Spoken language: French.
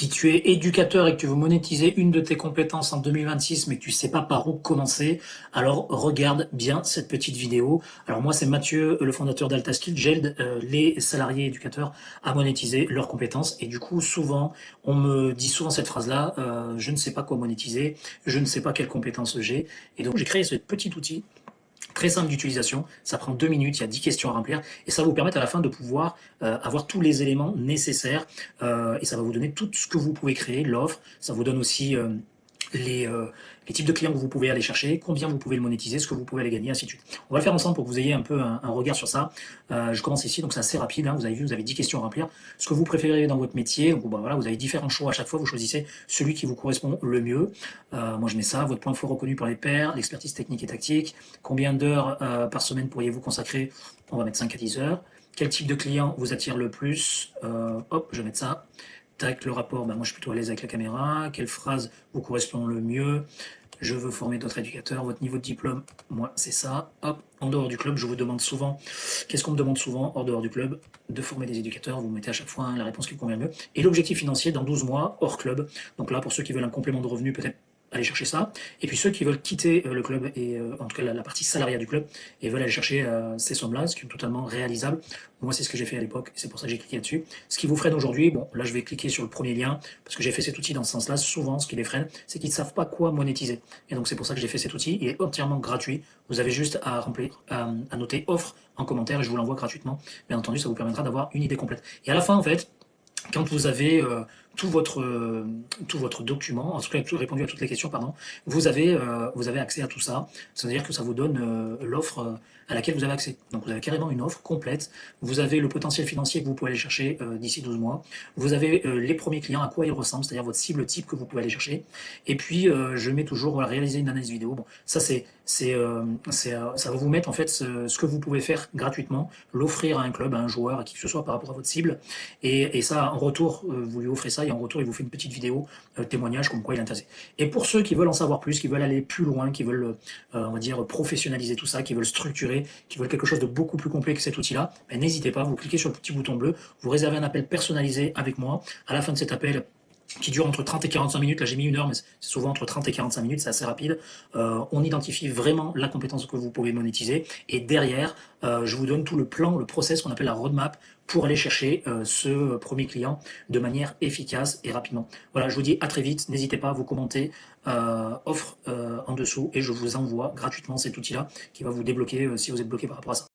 Si tu es éducateur et que tu veux monétiser une de tes compétences en 2026 mais que tu sais pas par où commencer, alors regarde bien cette petite vidéo. Alors moi c'est Mathieu, le fondateur d'Altaskill. J'aide les salariés éducateurs à monétiser leurs compétences et du coup souvent on me dit souvent cette phrase-là, je ne sais pas quoi monétiser, je ne sais pas quelles compétences j'ai et donc j'ai créé ce petit outil très simple d'utilisation, ça prend 2 minutes, il y a 10 questions à remplir et ça va vous permettre à la fin de pouvoir avoir tous les éléments nécessaires et ça va vous donner tout ce que vous pouvez créer, l'offre, ça vous donne aussi les, euh, les types de clients que vous pouvez aller chercher, combien vous pouvez le monétiser, ce que vous pouvez aller gagner, ainsi de suite. On va le faire ensemble pour que vous ayez un peu un regard sur ça. Je commence ici, donc c'est assez rapide, hein, vous avez vu, vous avez 10 questions à remplir. Ce que vous préférez dans votre métier, donc, bah, voilà, vous avez différents choix à chaque fois, vous choisissez celui qui vous correspond le mieux. Moi je mets ça, votre point fort reconnu par les pairs, l'expertise technique et tactique, combien d'heures par semaine pourriez-vous consacrer? On va mettre 5 à 10 heures. Quel type de client vous attire le plus? Hop, je vais mettre ça. Tac, le rapport, bah moi je suis plutôt à l'aise avec la caméra. Quelle phrase vous correspond le mieux? Je veux former d'autres éducateurs. Votre niveau de diplôme, moi c'est ça. Hop, en dehors du club, je vous demande souvent, qu'est-ce qu'on me demande souvent hors dehors du club? De former des éducateurs. Vous mettez à chaque fois hein, la réponse qui vous convient le mieux. Et l'objectif financier dans 12 mois hors club. Donc là, pour ceux qui veulent un complément de revenu, peut-être aller chercher ça. Et puis ceux qui veulent quitter le club, et en tout cas la partie salariale du club, et veulent aller chercher ces sommes-là, ce qui est totalement réalisable. Moi, c'est ce que j'ai fait à l'époque, et c'est pour ça que j'ai cliqué là-dessus. Ce qui vous freine aujourd'hui, bon, là je vais cliquer sur le premier lien, parce que j'ai fait cet outil dans ce sens-là. Souvent, ce qui les freine, c'est qu'ils ne savent pas quoi monétiser. Et donc c'est pour ça que j'ai fait cet outil. Il est entièrement gratuit. Vous avez juste à remplir, à noter offre en commentaire, et je vous l'envoie gratuitement. Bien entendu, ça vous permettra d'avoir une idée complète. Et à la fin, en fait, quand vous avez tout votre document, en tout cas répondu à toutes les questions, pardon, vous avez accès à tout ça. C'est-à-dire que ça vous donne l'offre à laquelle vous avez accès. Donc vous avez carrément une offre complète. Vous avez le potentiel financier que vous pouvez aller chercher d'ici 12 mois. Vous avez les premiers clients, à quoi ils ressemblent, c'est-à-dire votre cible type que vous pouvez aller chercher. Et puis je mets toujours voilà, réaliser une analyse vidéo. Bon, ça ça va vous mettre en fait ce que vous pouvez faire gratuitement, l'offrir à un club, à un joueur, à qui que ce soit par rapport à votre cible. Et ça, en retour, vous lui offrez ça et en retour, il vous fait une petite vidéo témoignage comme quoi il est intéressé. Et pour ceux qui veulent en savoir plus, qui veulent aller plus loin, qui veulent, on va dire, professionnaliser tout ça, qui veulent structurer, qui veulent quelque chose de beaucoup plus complet que cet outil-là, ben, n'hésitez pas, vous cliquez sur le petit bouton bleu, vous réservez un appel personnalisé avec moi. À la fin de cet appel, qui dure entre 30 et 45 minutes. Là, j'ai mis 1 heure, mais c'est souvent entre 30 et 45 minutes, c'est assez rapide. On identifie vraiment la compétence que vous pouvez monétiser. Et derrière, je vous donne tout le plan, le process qu'on appelle la roadmap pour aller chercher ce premier client de manière efficace et rapidement. Voilà, je vous dis à très vite. N'hésitez pas à vous commenter offre en dessous et je vous envoie gratuitement cet outil-là qui va vous débloquer si vous êtes bloqué par rapport à ça.